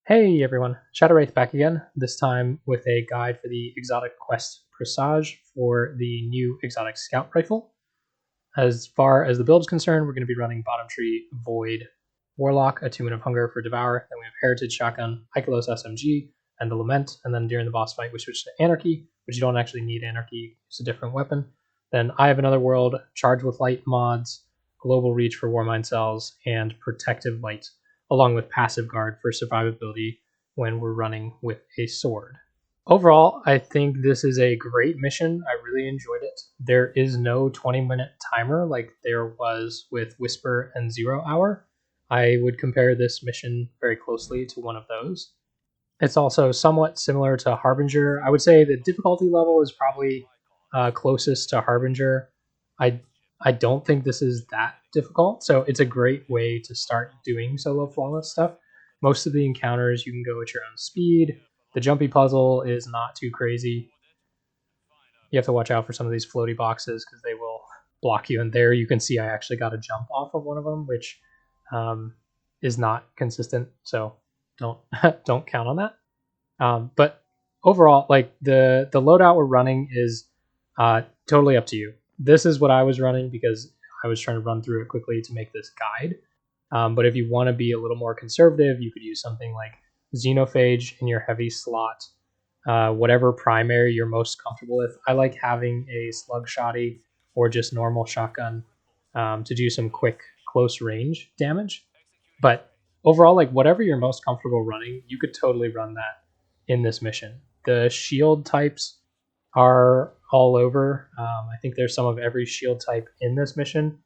Hey everyone, Shadowwraith back again, this time with a guide for the exotic quest Presage for the new exotic scout rifle. As far as the build is concerned, we're going to be running bottom tree, Void, Warlock, Attunement of Hunger for Devourer, then we have Heritage Shotgun, Ikelos SMG, and the Lament, and then during the boss fight we switch to Anarchy, which you don't actually need Anarchy, it's a different weapon. Then I Have Another World, Charge with Light mods, Global Reach for Warmind cells, and Protective Light, along with Passive Guard for survivability when we're running with a sword. Overall, I think this is a great mission. I really enjoyed it. There is no 20-minute timer like there was with Whisper and 0 Hour. I would compare this mission very closely to one of those. It's also somewhat similar to Harbinger. I would say the difficulty level is probably closest to Harbinger. I don't think this is that difficult, so it's a great way to start doing solo flawless stuff. Most of the encounters you can go at your own speed. The Jumpy puzzle is not too crazy. You have to watch out for some of these floaty boxes because they will block you. And there you can see I actually got a jump off of one of them, which is not consistent. So don't don't count on that. But overall, like the loadout we're running is totally up to you. This is what I was running because I was trying to run through it quickly to make this guide. But if you want to be a little more conservative, you could use something like Xenophage in your heavy slot, whatever primary you're most comfortable with. I like having a slug shotty or just normal shotgun to do some quick close range damage. But overall, like whatever you're most comfortable running, you could totally run that in this mission. The shield types are all over. I think there's some of every shield type in this mission,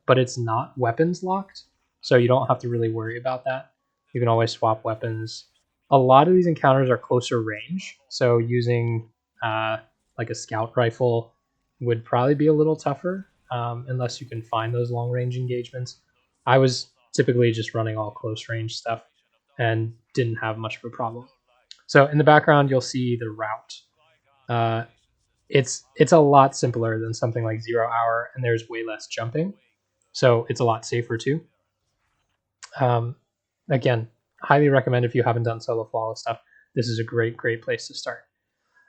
but it's not weapons locked, so you don't have to really worry about that. You can always swap weapons. A lot of these encounters are closer range, so using like a scout rifle would probably be a little tougher unless you can find those long range engagements. I was typically just running all close range stuff and didn't have much of a problem. So in the background, you'll see the route. It's a lot simpler than something like 0 Hour, and there's way less jumping, so it's a lot safer too. Again, highly recommend if you haven't done solo flawless stuff. This is a great place to start.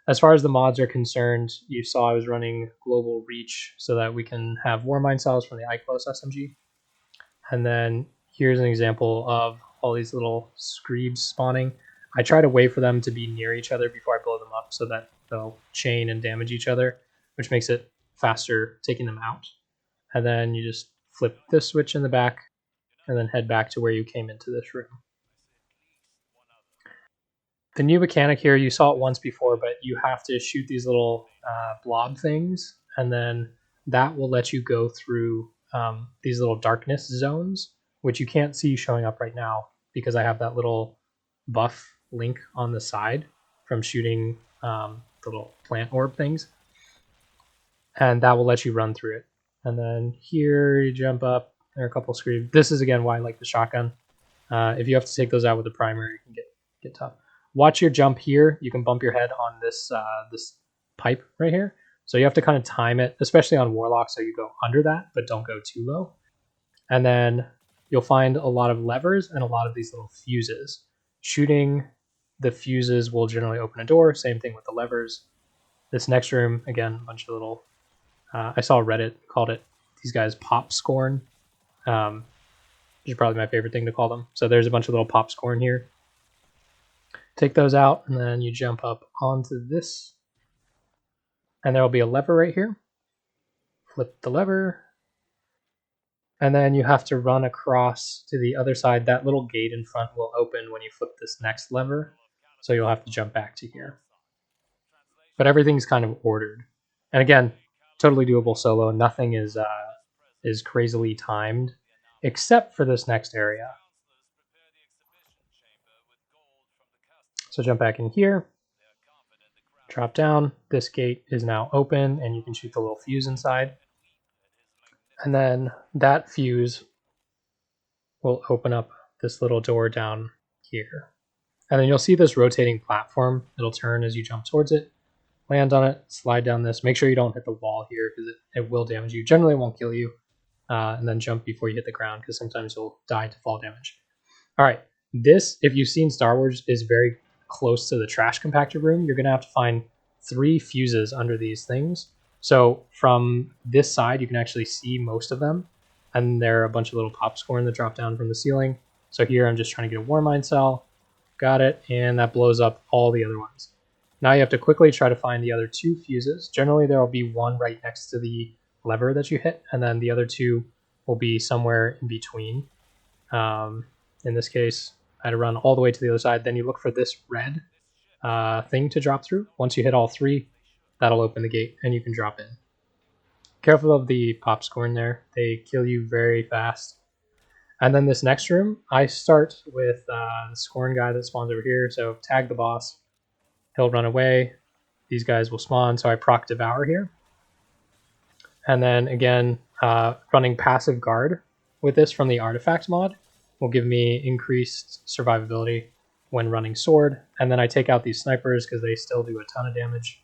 As far as the mods are concerned, you saw I was running Global Reach so that we can have Warmind cells from the Ikelos SMG. And then here's an example of all these little screebs spawning. I try to wait for them to be near each other before I blow them up so that they'll chain and damage each other, which makes it faster taking them out. And then you just flip this switch in the back and then head back to where you came into this room. The new mechanic here, you saw it once before, but you have to shoot these little blob things, and then that will let you go through these little darkness zones, which you can't see showing up right now because I have that little buff link on the side from shooting the little plant orb things, and that will let you run through it. And then here you jump up. There are a couple screens. This is again why I like the shotgun. If you have to take those out with the primary, you can get tough. Watch your jump here. You can bump your head on this this pipe right here. So you have to kind of time it, especially on Warlock, so you go under that, but don't go too low. And then you'll find a lot of levers and a lot of these little fuses. Shooting the fuses will generally open a door. Same thing with the levers. This next room, again, a bunch of little... I saw Reddit called it, these guys, PopScorn. Which is probably my favorite thing to call them. So there's a bunch of little PopScorn here. Take those out, and then you jump up onto this. And there will be a lever right here. Flip the lever. And then you have to run across to the other side. That little gate in front will open when you flip this next lever. So you'll have to jump back to here. But everything's kind of ordered. And again, totally doable solo. Nothing is crazily timed, except for this next area. So jump back in here, drop down. This gate is now open, and you can shoot the little fuse inside. And then that fuse will open up this little door down here. And then you'll see this rotating platform. It'll turn as you jump towards it. Land on it, slide down this. Make sure you don't hit the wall here because it will damage you. Generally, it won't kill you. And then jump before you hit the ground because sometimes you'll die to fall damage. All right, This, if you've seen Star Wars, is very close to the trash compactor room. You're going to have to find 3 fuses under these things. So from this side, you can actually see most of them. And there are a bunch of little PopScorn that drop down from the ceiling. So here I'm just trying to get a Warmind cell. Got it. And that blows up all the other ones. Now you have to quickly try to find the other 2 fuses. Generally, there will be one right next to the lever that you hit. And then the other 2 will be somewhere in between. In this case, I had to run all the way to the other side. Then you look for this red thing to drop through. Once you hit all 3, that'll open the gate and you can drop in. Careful of the PopScorn there. They kill you very fast. And then this next room, I start with the Scorn guy that spawns over here. So tag the boss. He'll run away. These guys will spawn. So I proc Devour here. And then again, running Passive Guard with this from the Artifact mod will give me increased survivability when running Sword. And then I take out these snipers because they still do a ton of damage.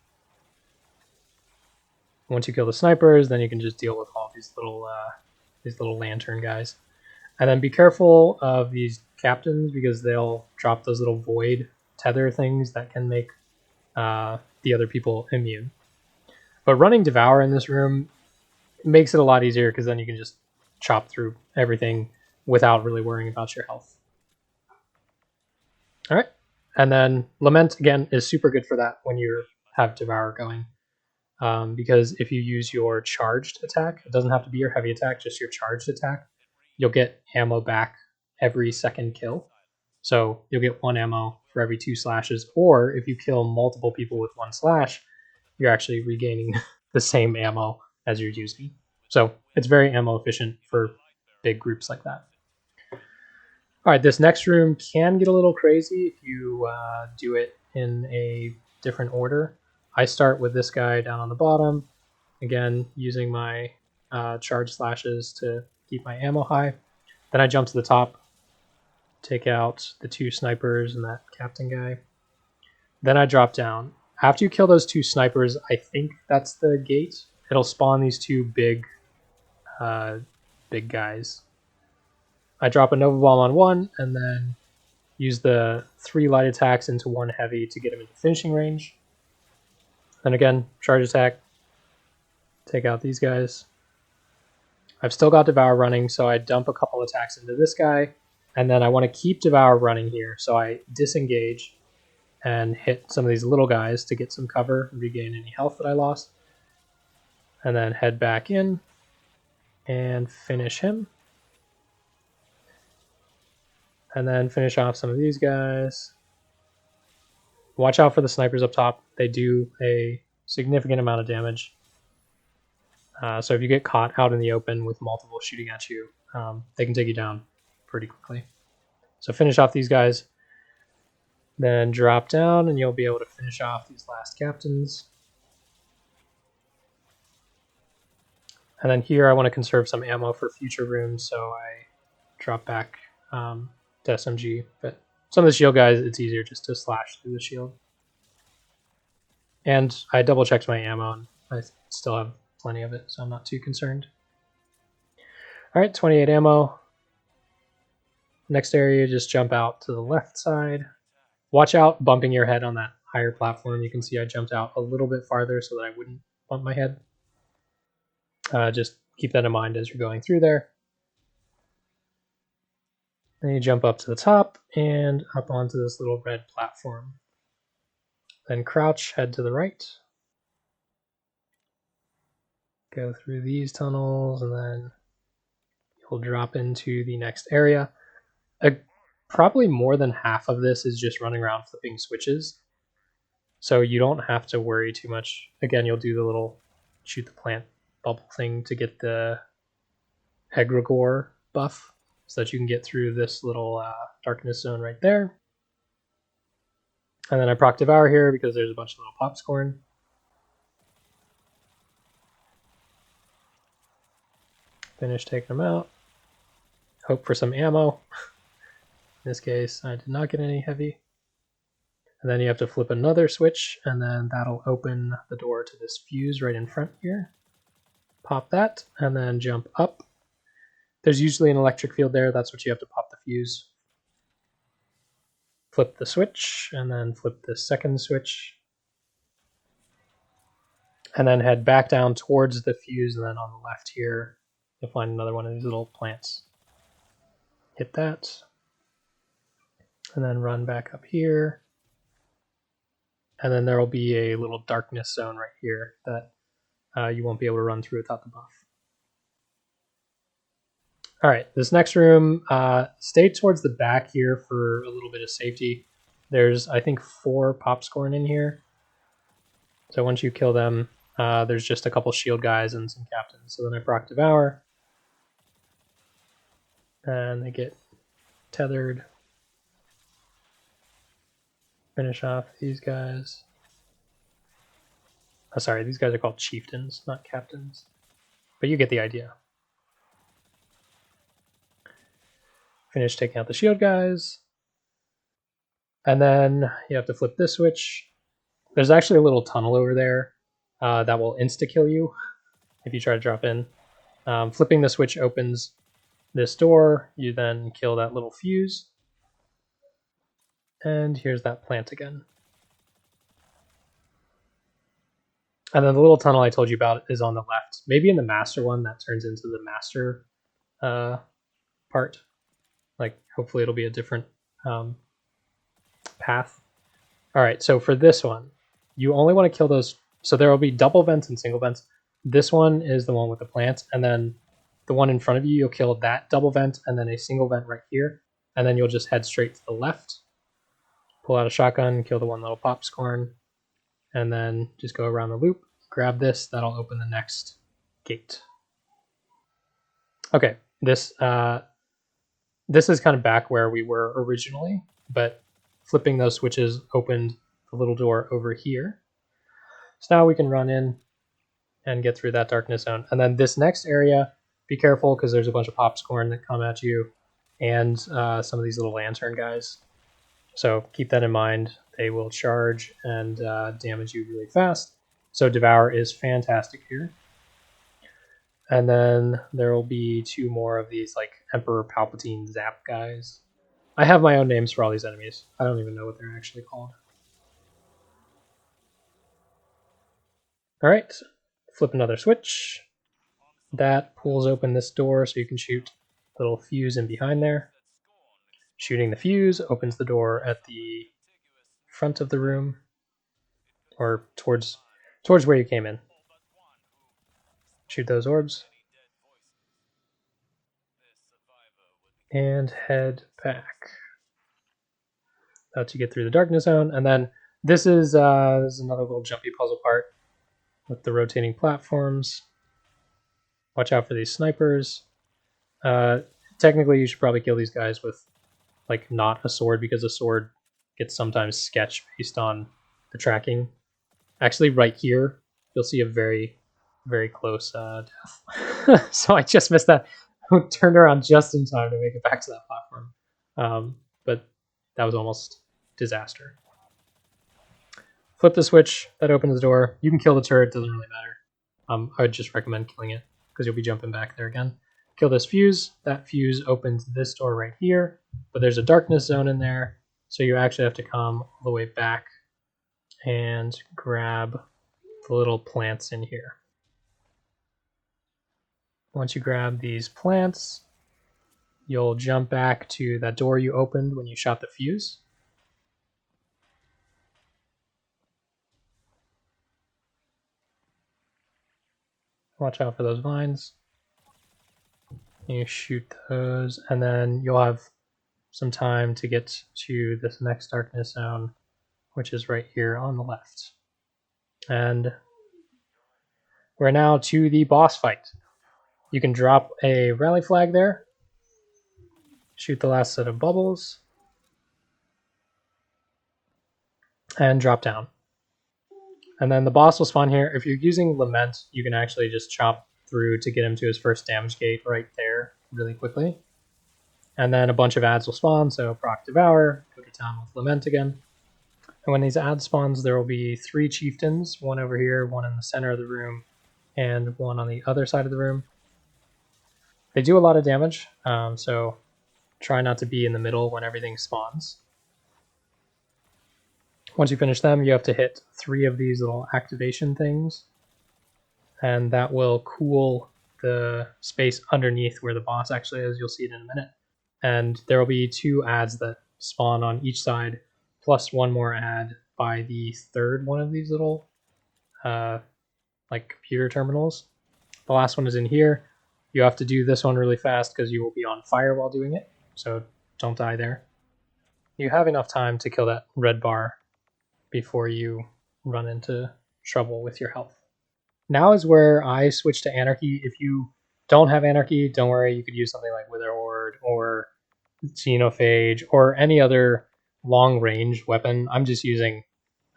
Once you kill the snipers, then you can just deal with all these little lantern guys. And then be careful of these captains because they'll drop those little void tether things that can make the other people immune. But running Devour in this room makes it a lot easier because then you can just chop through everything without really worrying about your health. All right. And then Lament, again, is super good for that when you have Devour going. Because if you use your charged attack, it doesn't have to be your heavy attack, just your charged attack, you'll get ammo back every second kill. So you'll get 1 ammo for every 2 slashes, or if you kill multiple people with 1 slash, you're actually regaining the same ammo as you're using. So it's very ammo efficient for big groups like that. All right, this next room can get a little crazy if you do it in a different order. I start with this guy down on the bottom, again, using my charge slashes to keep my ammo high. Then I jump to the top, take out the 2 snipers and that captain guy. Then I drop down. After you kill those 2 snipers, I think that's the gate. It'll spawn these 2 big guys. I drop a Nova Bomb on 1, and then use the 3 light attacks into 1 heavy to get him into finishing range. Then again, charge attack, take out these guys. I've still got Devour running, so I dump a couple attacks into this guy, and then I want to keep Devour running here, so I disengage and hit some of these little guys to get some cover and regain any health that I lost. And then head back in and finish him. And then finish off some of these guys. Watch out for the snipers up top. They do a significant amount of damage. So if you get caught out in the open with multiple shooting at you, they can take you down pretty quickly. So finish off these guys. Then drop down and you'll be able to finish off these last captains. And then here I want to conserve some ammo for future rooms, so I drop back to SMG. But some of the shield guys, it's easier just to slash through the shield. And I double checked my ammo, and I still have plenty of it, so I'm not too concerned. All right, 28 ammo. Next area, just jump out to the left side. Watch out bumping your head on that higher platform. You can see I jumped out a little bit farther so that I wouldn't bump my head. Just keep that in mind as you're going through there. Then you jump up to the top and up onto this little red platform. Then crouch, head to the right. Go through these tunnels, and then you'll drop into the next area. Probably more than half of this is just running around flipping switches. So you don't have to worry too much. Again, you'll do the little shoot the plant bubble thing to get the Egregore buff so that you can get through this little darkness zone right there. And then I proc Devour here because there's a bunch of little PopScorn. Finish taking them out. Hope for some ammo. In this case, I did not get any heavy. And then you have to flip another switch, and then that'll open the door to this fuse right in front here. Pop that, and then jump up. There's usually an electric field there. That's what you have to pop the fuse. flip the switch, and then flip the second switch, and then head back down towards the fuse, and then on the left here, you'll find another one of these little plants. Hit that, and then run back up here, and then there will be a little darkness zone right here that you won't be able to run through without the buff. All right, this next room, stay towards the back here for a little bit of safety. There's, I think, 4 PopScorn in here. So once you kill them, there's just a couple shield guys and some captains. So then I proc Devour, and they get tethered. Finish off these guys. Oh, sorry, these guys are called chieftains, not captains. But you get the idea. Finish taking out the shield guys. And then you have to flip this switch. There's actually a little tunnel over there that will insta-kill you if you try to drop in. Flipping the switch opens this door. You then kill that little fuse. And here's that plant again. And then the little tunnel I told you about is on the left. Maybe in the master one that turns into the master part. Like, hopefully it'll be a different path. All right, so for this one, you only want to kill those. So there will be double vents and single vents. This one is the one with the plants, and then the one in front of you, you'll kill that double vent and then a single vent right here. And then you'll just head straight to the left, pull out a shotgun, kill the one little PopScorn, and then just go around the loop, grab this, that'll open the next gate. Okay, this is kind of back where we were originally, but flipping those switches opened the little door over here. So now we can run in and get through that darkness zone. And then this next area, be careful because there's a bunch of PopScorn that come at you and some of these little lantern guys. So keep that in mind. They will charge and damage you really fast. So Devour is fantastic here. And then there will be 2 more of these like Emperor Palpatine Zap guys. I have my own names for all these enemies. I don't even know what they're actually called. All right, flip another switch. That pulls open this door so you can shoot the little fuse in behind there. Shooting the fuse opens the door at the front of the room, or towards where you came in. Shoot those orbs. And head back. That's you get through the darkness zone. And then this is another little jumpy puzzle part with the rotating platforms. Watch out for these snipers. Technically, you should probably kill these guys with like not a sword, because a sword gets sometimes sketched based on the tracking. Actually, right here, you'll see a very, very close death. So I just missed that. I turned around just in time to make it back to that platform. But that was almost disaster. Flip the switch, that opens the door. You can kill the turret, doesn't really matter. I would just recommend killing it because you'll be jumping back there again. Kill this fuse. That fuse opens this door right here, but there's a darkness zone in there, so you actually have to come all the way back and grab the little plants in here. Once you grab these plants, you'll jump back to that door you opened when you shot the fuse. Watch out for those vines. You shoot those, and then you'll have some time to get to this next darkness zone, which is right here on the left. And we're now to the boss fight. You can drop a rally flag there, shoot the last set of bubbles, and drop down. And then the boss will spawn here. If you're using Lament, you can actually just chop through to get him to his first damage gate right there really quickly. And then a bunch of ads will spawn, so proc Devour, go to town with Lament again. And when these ads spawns, there will be 3 chieftains, one over here, one in the center of the room, and one on the other side of the room. They do a lot of damage, so try not to be in the middle when everything spawns. Once you finish them, you have to hit 3 of these little activation things, and that will cool the space underneath where the boss actually is. You'll see it in a minute. And there will be 2 ads that spawn on each side, plus 1 more ad by the 3rd one of these little like computer terminals. The last one is in here. You have to do this one really fast because you will be on fire while doing it, so don't die there. You have enough time to kill that red bar before you run into trouble with your health. Now is where I switch to Anarchy. If you don't have Anarchy, don't worry, you could use something like Wither Horde or Xenophage or any other long-range weapon. I'm just using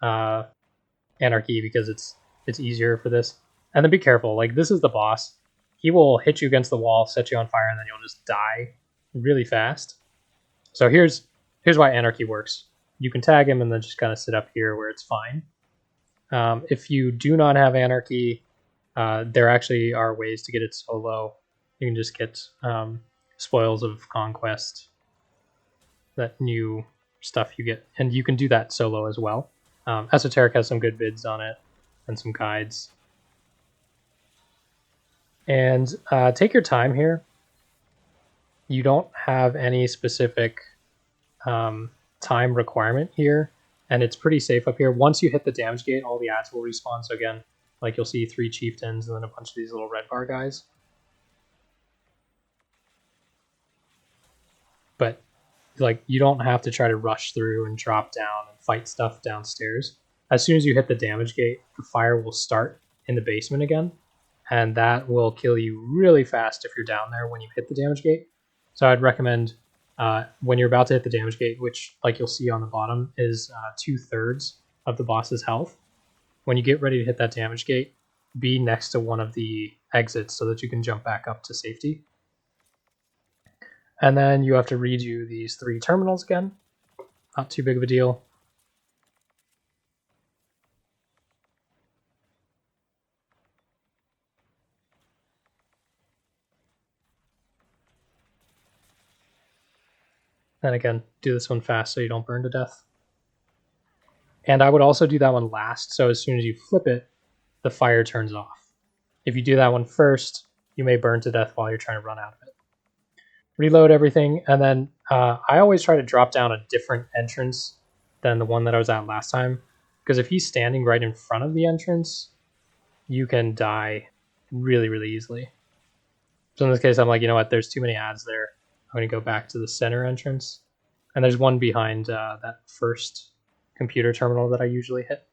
Anarchy because it's easier for this. And then be careful, like this is the boss. He will hit you against the wall, set you on fire, and then you'll just die really fast. So here's why Anarchy works. You can tag him and then just kind of sit up here where it's fine. If you do not have Anarchy, there actually are ways to get it solo. You can just get Spoils of Conquest, that new stuff you get, and you can do that solo as well. Esoteric has some good vids on it and some guides. And take your time here. You don't have any specific time requirement here, and it's pretty safe up here. Once you hit the damage gate, all the ads will respawn. So again, like you'll see 3 chieftains and then a bunch of these little red bar guys. But like you don't have to try to rush through and drop down and fight stuff downstairs. As soon as you hit the damage gate, the fire will start in the basement again, and that will kill you really fast if you're down there when you hit the damage gate. So I'd recommend when you're about to hit the damage gate, which like you'll see on the bottom is 2/3 of the boss's health. When you get ready to hit that damage gate, be next to one of the exits so that you can jump back up to safety. And then you have to redo these 3 terminals again. Not too big of a deal. And again, do this one fast so you don't burn to death. And I would also do that one last, so as soon as you flip it, the fire turns off. If you do that one first, you may burn to death while you're trying to run out of it. Reload everything, and then I always try to drop down a different entrance than the one that I was at last time, because if he's standing right in front of the entrance, you can die really, really easily. So in this case, I'm like, you know what, there's too many ads there. I'm going to go back to the center entrance. And there's one behind that first computer terminal that I usually hit.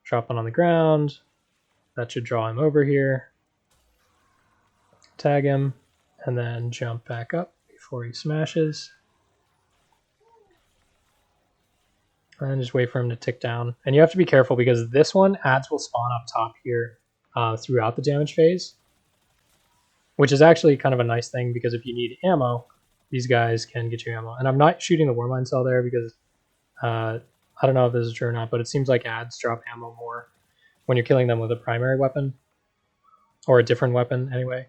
Drop one on the ground. That should draw him over here. Tag him. And then jump back up before he smashes. And just wait for him to tick down. And you have to be careful because this one, ads will spawn up top here throughout the damage phase. Which is actually kind of a nice thing because if you need ammo, these guys can get you ammo. And I'm not shooting the Warmind cell there because I don't know if this is true or not, but it seems like ads drop ammo more when you're killing them with a primary weapon or a different weapon anyway.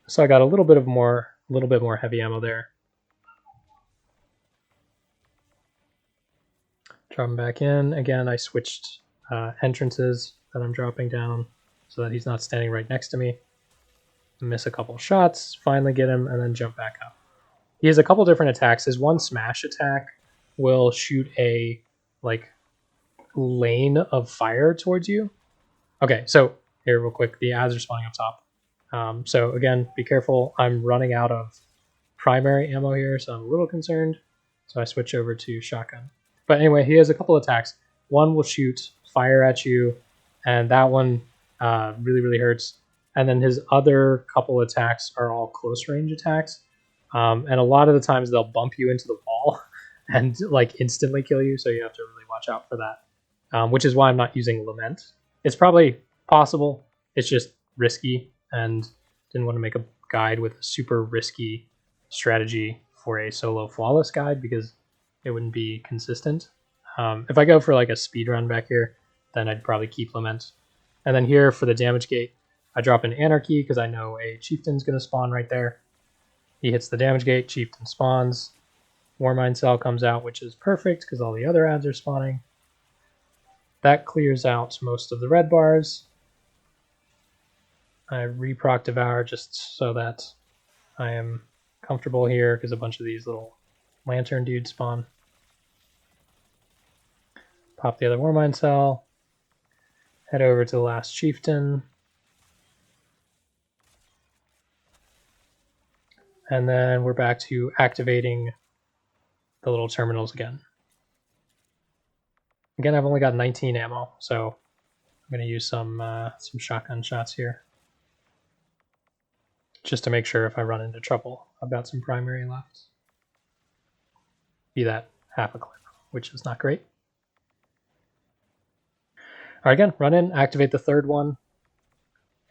So I got a little bit more heavy ammo there. Drop him back in. Again, I switched entrances that I'm dropping down so that he's not standing right next to me. Miss a couple shots, finally get him, and then jump back up. He has a couple different attacks. His one smash attack will shoot a like lane of fire towards you. Okay, so here real quick, the ads are spawning up top. So again, be careful. I'm running out of primary ammo here, so I'm a little concerned. So I switch over to shotgun. But anyway, he has a couple attacks. One will shoot fire at you, and that one really, really hurts. And then his other couple attacks are all close range attacks. And a lot of the times they'll bump you into the wall and like instantly kill you. So you have to really watch out for that, which is why I'm not using Lament. It's probably possible. It's just risky and didn't want to make a guide with a super risky strategy for a solo flawless guide because it wouldn't be consistent. If I go for like a speed run back here, then I'd probably keep Lament. And then here for the damage gate, I drop in Anarchy because I know a chieftain's going to spawn right there. He hits the damage gate, chieftain spawns. Warmind cell comes out, which is perfect because all the other ads are spawning. That clears out most of the red bars. I reproc Devour just so that I am comfortable here because a bunch of these little lantern dudes spawn. Pop the other Warmind cell. Head over to the last chieftain. And then we're back to activating the little terminals again. Again, I've only got 19 ammo, so I'm going to use some shotgun shots here. Just to make sure if I run into trouble, I've got some primary left. Be that half a clip, which is not great. All right, again, run in, activate the third one.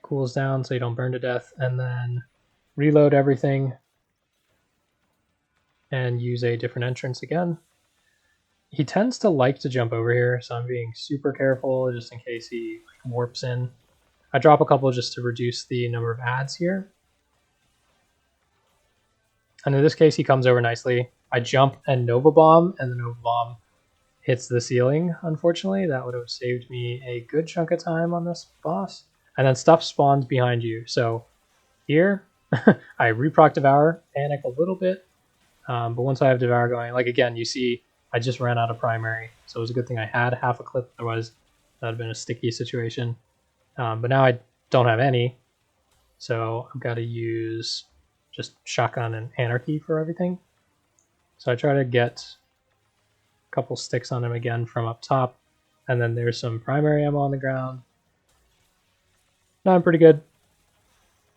Cools down so you don't burn to death, and then reload everything and use a different entrance again. He tends to like to jump over here, so I'm being super careful just in case he warps in. I drop a couple just to reduce the number of ads here. And in this case, he comes over nicely. I jump and Nova Bomb, and the Nova Bomb hits the ceiling, unfortunately. That would have saved me a good chunk of time on this boss. And then stuff spawns behind you. So here, I reproc Devour, panic a little bit. But once I have Devour going, like again, you see I just ran out of primary. So it was a good thing I had half a clip. Otherwise, that would have been a sticky situation. But now I don't have any. So I've got to use just shotgun and anarchy for everything. So I try to get a couple sticks on him again from up top. And then there's some primary ammo on the ground. No, I'm pretty good.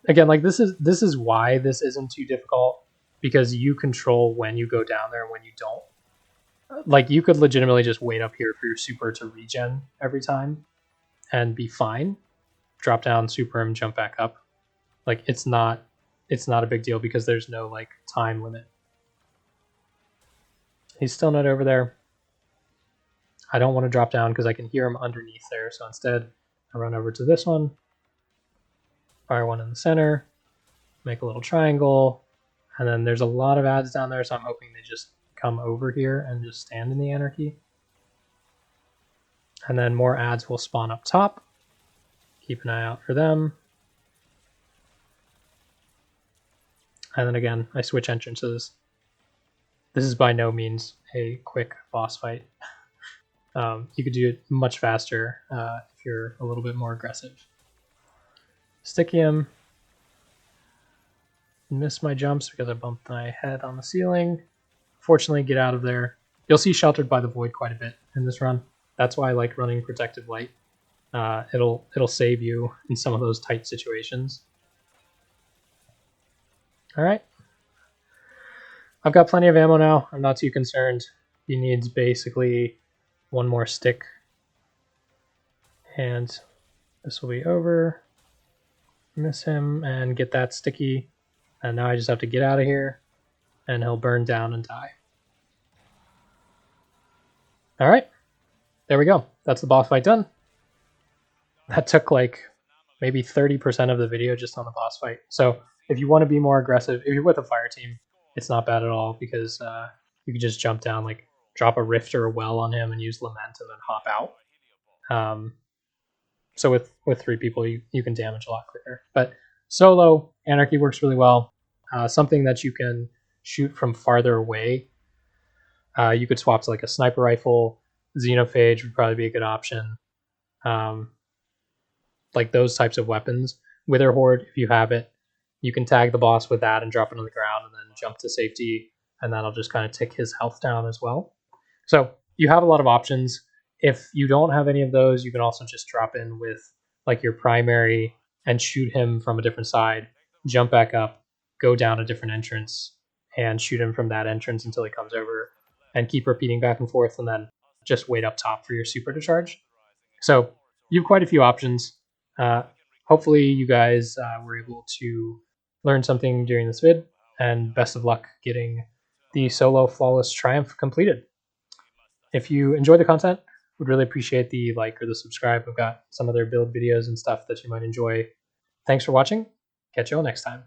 Again, like this is why this isn't too difficult, because you control when you go down there and when you don't. Like you could legitimately just wait up here for your super to regen every time and be fine. Drop down, super him, jump back up. Like it's not a big deal because there's no like time limit. He's still not over there. I don't want to drop down because I can hear him underneath there. So instead I run over to this one, fire one in the center, make a little triangle, and then there's a lot of ads down there, so I'm hoping they just come over here and just stand in the anarchy. And then more ads will spawn up top. Keep an eye out for them. And then again, I switch entrances. This is by no means a quick boss fight. You could do it much faster if you're a little bit more aggressive. Sticky him. Miss my jumps because I bumped my head on the ceiling. Fortunately, get out of there. You'll see sheltered by the void quite a bit in this run. That's why I like running protective light. It'll save you in some of those tight situations. All right. I've got plenty of ammo now. I'm not too concerned. He needs basically one more stick. And this will be over. Miss him and get that sticky. And now I just have to get out of here. And he'll burn down and die. All right. There we go. That's the boss fight done. That took like maybe 30% of the video just on the boss fight. So if you want to be more aggressive, if you're with a fire team, it's not bad at all because you can just jump down, like drop a rift or a well on him and use lament and then hop out. So with 3 people, you can damage a lot quicker. But solo, anarchy works really well. Something that you can shoot from farther away. You could swap to like a sniper rifle. Xenophage would probably be a good option. Like those types of weapons. Wither Horde, if you have it, you can tag the boss with that and drop it on the ground and then jump to safety, and that'll just kind of tick his health down as well. So you have a lot of options. If you don't have any of those, you can also just drop in with like your primary and shoot him from a different side, jump back up, go down a different entrance, and shoot him from that entrance until he comes over, and keep repeating back and forth, and then just wait up top for your super to charge. So you have quite a few options. Hopefully you guys were able to learn something during this vid, and best of luck getting the solo flawless triumph completed. If you enjoy the content, would really appreciate the like or the subscribe. We've got some other build videos and stuff that you might enjoy. Thanks for watching. Catch you all next time.